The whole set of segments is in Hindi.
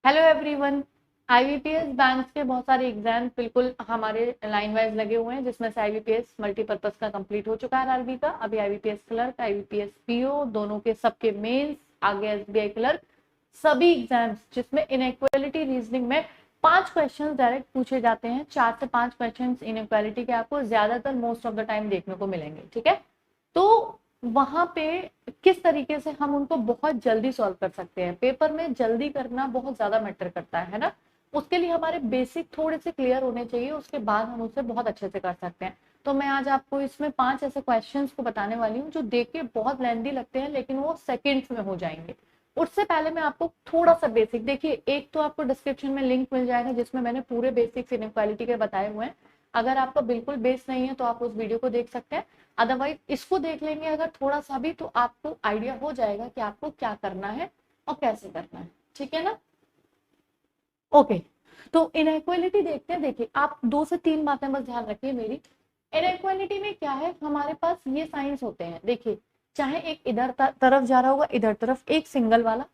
Hello everyone. आईबीपीएस बैंक के बहुत सारे एग्जाम बिल्कुल हमारे लाइन वाइज लगे हुए हैं, जिसमें से आईबीपीएस मल्टीपर्पज का कंप्लीट हो चुका है आरआरबी का। अभी आईबीपीएस क्लर्क, आईबीपीएस पीओ दोनों के सबके मेंस, आगे एसबीआई क्लर्क, सभी एग्जाम्स जिसमें इनइक्वालिटी रीजनिंग में 5 क्वेश्चन डायरेक्ट पूछे जाते हैं। 4 से 5 क्वेश्चन इनइक्वालिटी के आपको ज्यादातर मोस्ट ऑफ द टाइम देखने को मिलेंगे। ठीक है, तो वहां पे किस तरीके से हम उनको बहुत जल्दी सॉल्व कर सकते हैं। पेपर में जल्दी करना बहुत ज्यादा मैटर करता है ना, उसके लिए हमारे बेसिक थोड़े से क्लियर होने चाहिए, उसके बाद हम उसे बहुत अच्छे से कर सकते हैं। तो मैं आज आपको इसमें 5 ऐसे क्वेश्चंस को बताने वाली हूँ जो देख के बहुत लेंथी लगते हैं, लेकिन वो सेकेंड्स में हो जाएंगे। उससे पहले मैं आपको थोड़ा सा बेसिक, देखिए एक तो आपको डिस्क्रिप्शन में लिंक मिल जाएगा जिसमें मैंने पूरे बेसिक्स इनइक्वालिटी के बताए हुए हैं। अगर आपका बिल्कुल बेस नहीं है तो आप उस वीडियो को देख सकते हैं, अदरवाइज इसको देख लेंगे अगर थोड़ा सा भी, तो आपको आइडिया हो जाएगा कि आपको क्या करना है और कैसे करना है। ठीक है ना, ओके। तो इनइक्वालिटी देखते हैं। देखिए आप 2 से 3 बातें बस ध्यान रखिए मेरी। इनइक्वालिटी में क्या है, हमारे पास ये साइंस होते हैं। देखिए चाहे एक इधर तरफ जा रहा होगा, इधर तरफ एक सिंगल वाला,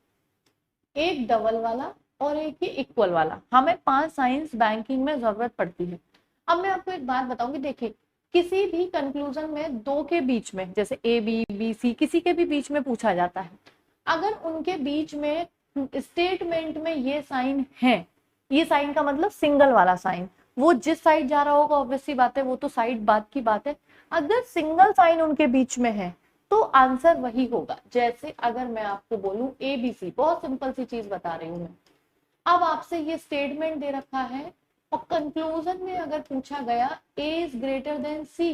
एक डबल वाला और एक ही इक्वल वाला, हमें 5 साइंस बैंकिंग में जरूरत पड़ती है। अब मैं आपको एक बात बताऊंगी, देखिए किसी भी कंक्लूजन में दो के बीच में, जैसे ए बी बी सी, किसी के भी बीच में पूछा जाता है, अगर उनके बीच में स्टेटमेंट में ये साइन है, ये साइन का मतलब सिंगल वाला साइन, वो जिस साइड जा रहा होगा ऑब्वियस सी बात है, वो तो साइड बात की बात है। अगर सिंगल साइन उनके बीच में है तो आंसर वही होगा। जैसे अगर मैं आपको बोलूं ए बी सी, बहुत सिंपल सी चीज बता रही हूं मैं। अब आपसे ये स्टेटमेंट दे रखा है और कंक्लूजन में अगर पूछा गया ए इज ग्रेटर देन सी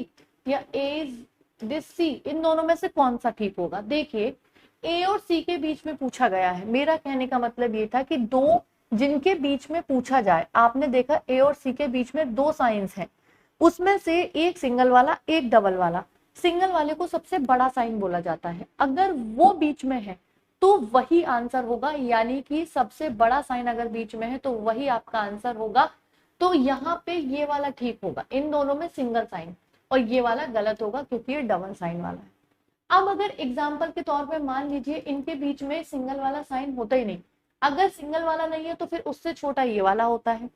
या ए इज दिस सी, इन दोनों में से कौन सा ठीक होगा। देखिए ए और सी के बीच में पूछा गया है, मेरा कहने का मतलब ये था कि दो जिनके बीच में पूछा जाए, आपने देखा ए और सी के बीच में 2 साइंस हैं, उसमें से एक सिंगल वाला एक डबल वाला, सिंगल वाले को सबसे बड़ा साइन बोला जाता है। अगर वो बीच में है तो वही आंसर होगा, यानी कि सबसे बड़ा साइन अगर बीच में है तो वही आपका आंसर होगा। तो यहाँ पे ये वाला ठीक होगा, इन दोनों में सिंगल साइन, और ये वाला गलत होगा क्योंकि ये डबल साइन वाला है। अब अगर एग्जाम्पल के तौर पे मान लीजिए इनके बीच में सिंगल वाला साइन होता ही नहीं, अगर सिंगल वाला नहीं है तो फिर उससे छोटा ये वाला होता है।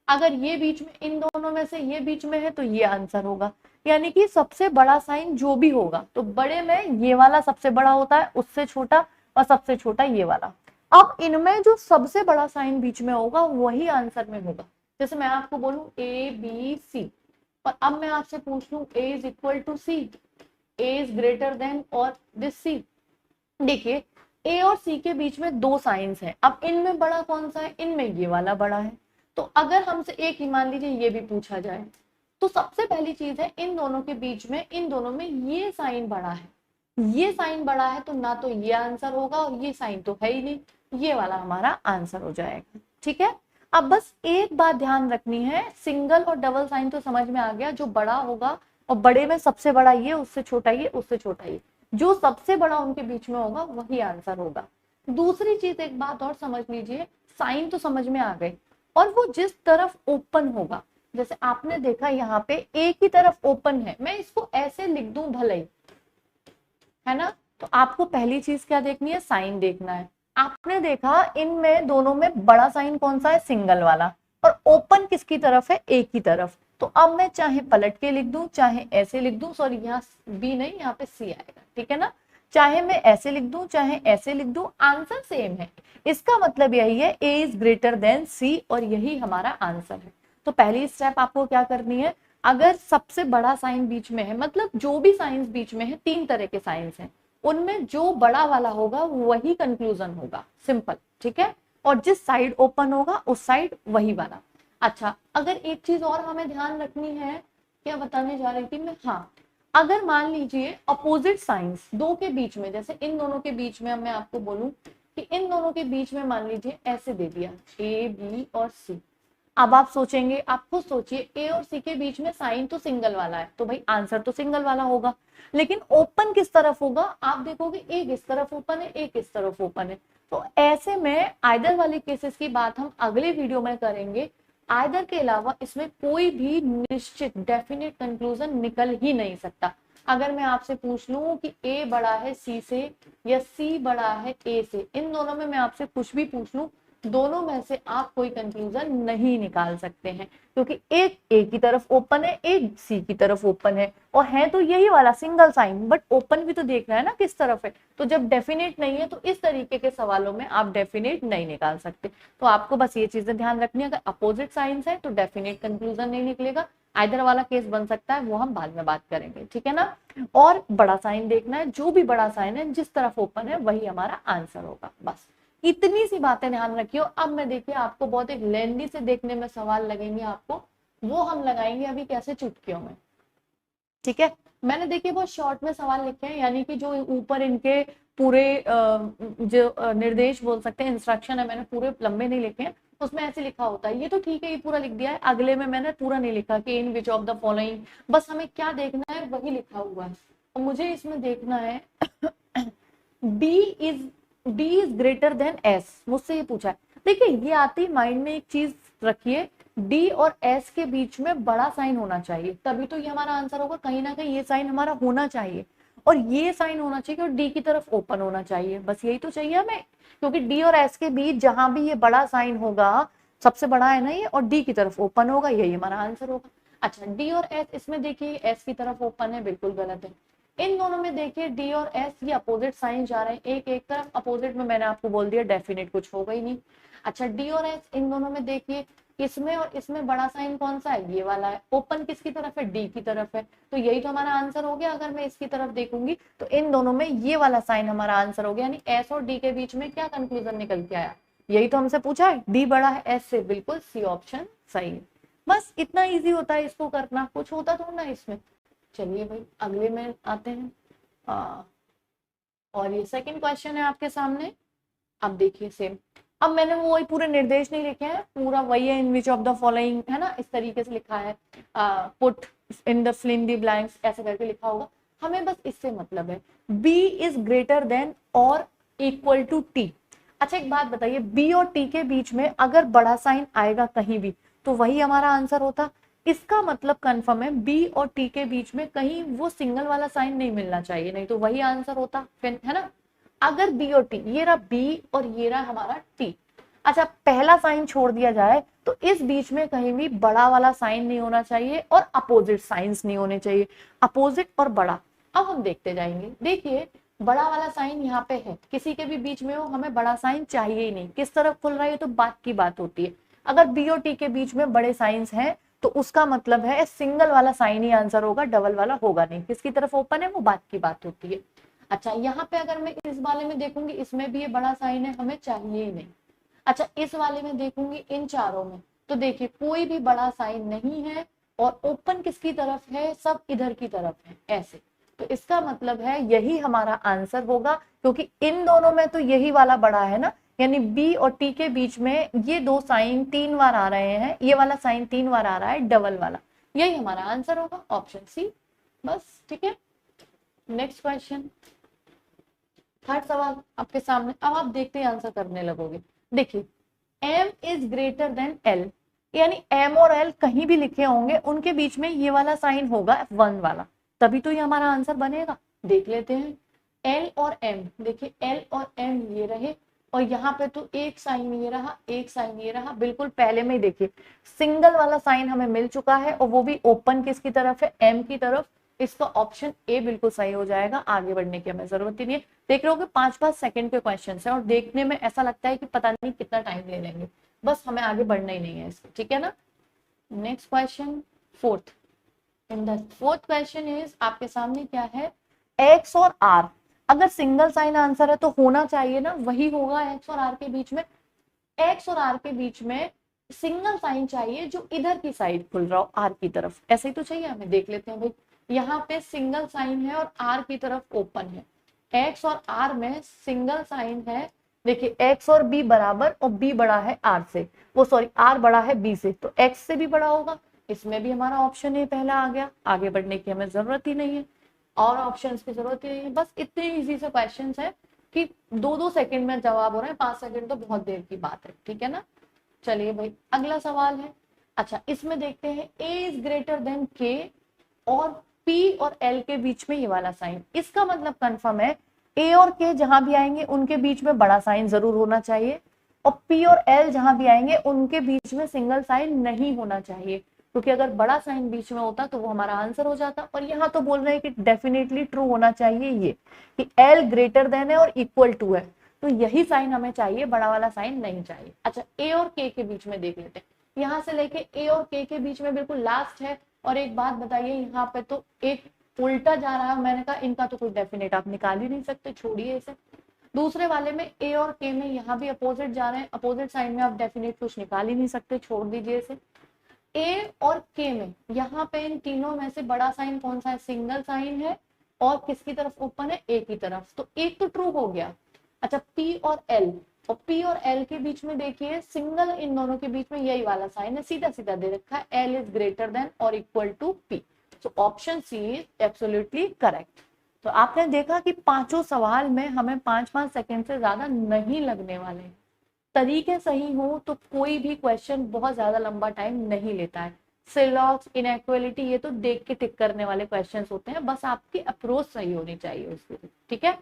अगर ये बीच में, इन दोनों में से ये बीच में है तो ये आंसर होगा। यानी कि सबसे बड़ा साइन जो भी होगा, तो बड़े में ये वाला सबसे बड़ा होता है, उससे छोटा, और सबसे छोटा ये वाला। अब इनमें जो सबसे बड़ा साइन बीच में होगा वही आंसर में होगा। जैसे मैं आपको बोलूं ए बी सी, और अब मैं आपसे पूछ लूं A is equal to C, A is greater than और दिस सी। देखिए ए और सी के बीच में 2 साइंस हैं, अब इनमें बड़ा कौन सा है, इनमें ये वाला बड़ा है। तो अगर हमसे एक ही मान लीजिए ये भी पूछा जाए, तो सबसे पहली चीज है इन दोनों के बीच में, इन दोनों में ये साइन बड़ा है, ये साइन बड़ा है, तो ना तो ये आंसर होगा और ये साइन तो है ही नहीं, ये वाला हमारा आंसर हो जाएगा। ठीक है, अब बस एक बात ध्यान रखनी है, सिंगल और डबल साइन तो समझ में आ गया, जो बड़ा होगा और बड़े में सबसे बड़ा ये, उससे छोटा ये, उससे छोटा ये, जो सबसे बड़ा उनके बीच में होगा वही आंसर होगा। दूसरी चीज एक बात और समझ लीजिए, साइन तो समझ में आ गई, और वो जिस तरफ ओपन होगा, जैसे आपने देखा यहाँ पे एक ही तरफ ओपन है, मैं इसको ऐसे लिख दूं भले ही, है ना, तो आपको पहली चीज क्या देखनी है, साइन देखना है। आपने देखा इनमें दोनों में बड़ा साइन कौन सा है, सिंगल वाला, और ओपन किसकी तरफ है, एक ही तरफ। तो अब मैं चाहे पलट के लिख दूं, चाहे ऐसे लिख दूं, सॉरी यहाँ बी नहीं, यहाँ पे सी आएगा, ठीक है ना, चाहे मैं ऐसे लिख दूं चाहे ऐसे लिख दूं, आंसर सेम है। इसका मतलब यही है ए इज ग्रेटर देन सी, और यही हमारा आंसर है। तो पहली स्टेप आपको क्या करनी है, अगर सबसे बड़ा साइन बीच में है, मतलब जो भी साइंस बीच में है, 3 तरह के साइंस हैं, उनमें जो बड़ा वाला होगा वही कंक्लूजन होगा, सिंपल। ठीक है, और जिस साइड ओपन होगा उस साइड वही वाला। अच्छा, अगर एक चीज और हमें ध्यान रखनी है, क्या बताने जा रही थी मैं, हाँ, अगर मान लीजिए अपोजिट साइंस दो के बीच में, जैसे इन दोनों के बीच में, मैं आपको बोलूं कि इन दोनों के बीच में मान लीजिए ऐसे दे दिया ए बी और सी। अब आप सोचेंगे, आप खुद सोचिए, ए और सी के बीच में साइन तो सिंगल वाला है, तो भाई आंसर तो सिंगल वाला होगा, लेकिन ओपन किस तरफ होगा, आप देखोगे एक इस तरफ ओपन है, एक इस तरफ ओपन है। तो ऐसे में आइदर वाले केसेस की बात हम अगले वीडियो में करेंगे। आइदर के अलावा इसमें कोई भी निश्चित डेफिनेट कंक्लूजन निकल ही नहीं सकता। अगर मैं आपसे पूछ लूं कि ए बड़ा है सी से या सी बड़ा है ए से, इन दोनों में मैं आपसे कुछ भी पूछ लूं, दोनों में से आप कोई कंक्लूजन नहीं निकाल सकते हैं, क्योंकि एक ए की तरफ ओपन है, एक सी की तरफ ओपन है, और है तो यही वाला सिंगल साइन, बट ओपन भी तो देखना है ना किस तरफ है। तो जब डेफिनेट नहीं है तो इस तरीके के सवालों में आप डेफिनेट नहीं निकाल सकते। तो आपको बस ये चीजें ध्यान रखनी है, अगर अपोजिट साइंस है तो डेफिनेट कंक्लूजन नहीं निकलेगा, आइदर वाला केस बन सकता है, वो हम बाद में बात करेंगे, ठीक है ना। और बड़ा साइन देखना है, जो भी बड़ा साइन है जिस तरफ ओपन है वही हमारा आंसर होगा। बस इतनी सी बातें ध्यान रखियो। अब मैं देखिए आपको बहुत एक लेंदी से देखने में सवाल लगेंगे आपको, वो हम लगाएंगे अभी कैसे चुटकियों में, ठीक है। मैंने देखिए बहुत शॉर्ट में सवाल लिखे हैं, यानी कि जो ऊपर इनके पूरे जो निर्देश बोल सकते हैं, इंस्ट्रक्शन है, मैंने पूरे लंबे नहीं लिखे हैं। उसमें ऐसे लिखा होता है, ये तो ठीक है ये पूरा लिख दिया है, अगले में मैंने पूरा नहीं लिखा कि इन विच ऑफ द फॉलोइंग, बस हमें क्या देखना है वही लिखा हुआ है। और मुझे इसमें देखना है B is greater than S, मुझसे ये पूछा है। देखिए ये आती माइंड में एक चीज रखिए, डी और एस के बीच में बड़ा साइन होना चाहिए, तभी तो ये हमारा आंसर होगा। कहीं ना कहीं ये साइन हमारा होना चाहिए, और ये साइन होना चाहिए और डी की तरफ ओपन होना चाहिए, बस यही तो चाहिए हमें। क्योंकि डी और एस के बीच जहां भी ये बड़ा साइन होगा, सबसे बड़ा है ना ये, और डी की तरफ ओपन होगा, यही हमारा आंसर होगा। अच्छा डी और एस, इसमें देखिए एस की तरफ ओपन है, बिल्कुल गलत है। इन दोनों में देखिए डी और एस ये अपोजिट साइन जा रहे हैं, एक एक तरफ अपोजिट में, मैंने आपको बोल दिया डेफिनेट कुछ होगा ही नहीं। अच्छा डी और एस इन दोनों में देखिए, इसमें और इसमें बड़ा साइन कौन सा है, ये वाला है, ओपन किसकी तरफ है, डी की तरफ है, तो यही तो हमारा आंसर हो गया। अगर मैं इसकी तरफ देखूंगी तो इन दोनों में ये वाला साइन हमारा आंसर हो गया, यानी एस और डी के बीच में क्या कंक्लूजन निकल के आया, यही तो हमसे पूछा है, डी बड़ा है एस से, बिल्कुल सी ऑप्शन सही है। बस इतना इजी होता है इसको करना, कुछ होता तो ना इसमें। चलिए भाई अगले में आते हैं। और ये सेकंड क्वेश्चन है आपके सामने। अब देखिए सेम, अब मैंने वो वही पूरे निर्देश नहीं लिखे हैं, पूरा वही है, in which of the following है ना, इस तरीके से लिखा है, put in the fill in the blanks ऐसे करके लिखा होगा। हमें बस इससे मतलब है b इज ग्रेटर देन और इक्वल टू t। अच्छा एक बात बताइए, b और t के बीच में अगर बड़ा साइन आएगा कहीं भी तो वही हमारा आंसर होता। इसका मतलब कंफर्म है b और t के बीच में कहीं वो सिंगल वाला साइन नहीं मिलना चाहिए, नहीं तो वही आंसर होता फिर, है ना। अगर b और t, ये रहा b और ये रहा हमारा t, अच्छा पहला साइन छोड़ दिया जाए तो इस बीच में कहीं भी बड़ा वाला साइन नहीं होना चाहिए और अपोजिट साइंस नहीं होने चाहिए, अपोजिट और बड़ा। अब हम देखते जाएंगे, देखिए बड़ा वाला साइन यहाँ पे है, किसी के भी बीच में हो हमें बड़ा साइन चाहिए ही नहीं, किस तरफ खुल रहा है तो बात की बात होती है। अगर बी और टी के बीच में बड़े साइंस हैं तो उसका मतलब है सिंगल वाला साइन ही आंसर होगा, डबल वाला होगा नहीं, किसकी तरफ ओपन है वो बात की बात होती है। अच्छा यहाँ पे अगर मैं इस वाले में देखूंगी, इसमें भी ये बड़ा साइन है, हमें चाहिए ही नहीं। अच्छा इस वाले में देखूंगी, इन चारों में, तो देखिए कोई भी बड़ा साइन नहीं है, और ओपन किसकी तरफ है, सब इधर की तरफ है ऐसे, तो इसका मतलब है यही हमारा आंसर होगा, क्योंकि इन दोनों में तो यही वाला बड़ा है ना, यानी बी और टी के बीच में ये दो साइन 3 बार आ रहे हैं, ये वाला साइन 3 बार आ रहा है डबल वाला, यही हमारा आंसर होगा, ऑप्शन सी। बस ठीक है। नेक्स्ट क्वेश्चन, थर्ड सवाल आपके सामने, अब आप देखते हैं आंसर करने लगोगे। देखिए m is greater then l, यानी m और l कहीं भी लिखे होंगे उनके बीच में ये वाला साइन होगा 1 वाला, तभी तो ये हमारा आंसर बनेगा। देख लेते हैं l और m, देखिए l और m ये रहे, और यहाँ पे तो एक साइन ये रहा, एक साइन ये रहा, बिल्कुल पहले में ही देखिए सिंगल वाला साइन हमें मिल चुका है, और वो भी ओपन किसकी तरफ है, m की तरफ। इसका ऑप्शन ए बिल्कुल सही हो जाएगा, आगे बढ़ने की हमें जरूरत ही नहीं है। देख रहे हो 5-5 सेकंड के क्वेश्चन है, और देखने में ऐसा लगता है कि पता नहीं कितना टाइम ले लेंगे, बस हमें आगे बढ़ना ही नहीं है इसको, ठीक है ना। Next question, fourth. In the fourth question is आपके सामने क्या है, एक्स और आर, अगर सिंगल साइन आंसर है तो होना चाहिए ना वही होगा एक्स और आर के बीच में, एक्स और आर के बीच में सिंगल साइन चाहिए जो इधर की साइड खुल रहा हो, आर की तरफ, ऐसे ही तो चाहिए हमें। देख लेते हैं भाई, यहाँ पे सिंगल साइन है और आर की तरफ ओपन है, एक्स और आर में सिंगल साइन है, देखिए एक्स और बी बराबर, और बी बड़ा है आर से, वो सॉरी आर बड़ा है बी से, तो एक्स से भी बड़ा होगा, इसमें भी हमारा ऑप्शन ए पहला आ गया, आगे बढ़ने की हमें जरूरत ही नहीं है, और ऑप्शंस की जरूरत ही नहीं है। बस इतने इजी से क्वेश्चन है कि 2-2 सेकंड में जवाब हो रहा है, 5 सेकंड तो बहुत देर की बात है, ठीक है ना। चलिए भाई अगला सवाल है। अच्छा इसमें देखते हैं a is greater then k और p और l के बीच में ये वाला साइन, इसका मतलब कंफर्म है a और k जहां भी आएंगे उनके बीच में बड़ा साइन जरूर होना चाहिए, और पी और एल जहां भी आएंगे उनके बीच में सिंगल साइन नहीं होना चाहिए, क्योंकि अगर बड़ा साइन बीच में होता तो वो हमारा आंसर हो जाता। और यहाँ तो बोल रहे हैं कि डेफिनेटली ट्रू होना चाहिए ये कि एल ग्रेटर देन है और इक्वल टू है, तो यही साइन हमें चाहिए, बड़ा वाला साइन नहीं चाहिए। अच्छा, ए और के के बीच में देख लेते हैं, यहाँ से लेके ए और के बीच में बिल्कुल लास्ट है। और एक बात बताइए, यहाँ पे तो एक उल्टा जा रहा है, मैंने कहा इनका तो कोई डेफिनेट आप निकाल ही नहीं सकते, छोड़िए इसे। दूसरे वाले में ए और के में यहाँ भी अपोजिट जा रहे हैं, अपोजिट साइन में आप डेफिनेट कुछ निकाल ही नहीं सकते, छोड़ दीजिए इसे। ए और के में यहाँ पे इन तीनों में से बड़ा साइन कौन सा है, सिंगल साइन है, और किसकी तरफ ओपन है, ए की तरफ, तो एक तो ट्रू हो गया। अच्छा, पी और एल, और पी और एल के बीच में देखिए सिंगल, इन दोनों के बीच में यही वाला साइन है, सीधा सीधा दे रखा है, एल इज ग्रेटर देन और equal to P, so option C is absolutely correct. तो आपने देखा कि पांचों सवाल में हमें 5-5 सेकंड से ज्यादा नहीं लगने वाले हैं। तरीके सही हो तो कोई भी क्वेश्चन बहुत ज्यादा लंबा टाइम नहीं लेता है। सिलॉक्स, इनइक्वालिटी, ये तो देख के टिक करने वाले क्वेश्चंस होते हैं, बस आपकी अप्रोच सही होनी चाहिए उसके लिए, ठीक है।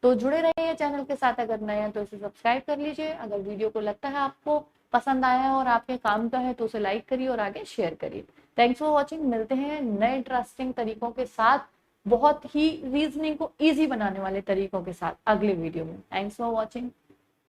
तो जुड़े रहिए चैनल के साथ, अगर नए हैं तो इसे सब्सक्राइब कर लीजिए, अगर वीडियो को लगता है आपको पसंद आया है और आपके काम का है तो उसे लाइक करिए और आगे शेयर करिए। थैंक्स फॉर वॉचिंग, मिलते हैं नए इंटरेस्टिंग तरीकों के साथ, बहुत ही रीजनिंग को ईजी बनाने वाले तरीकों के साथ अगले वीडियो में। Thanks for watching.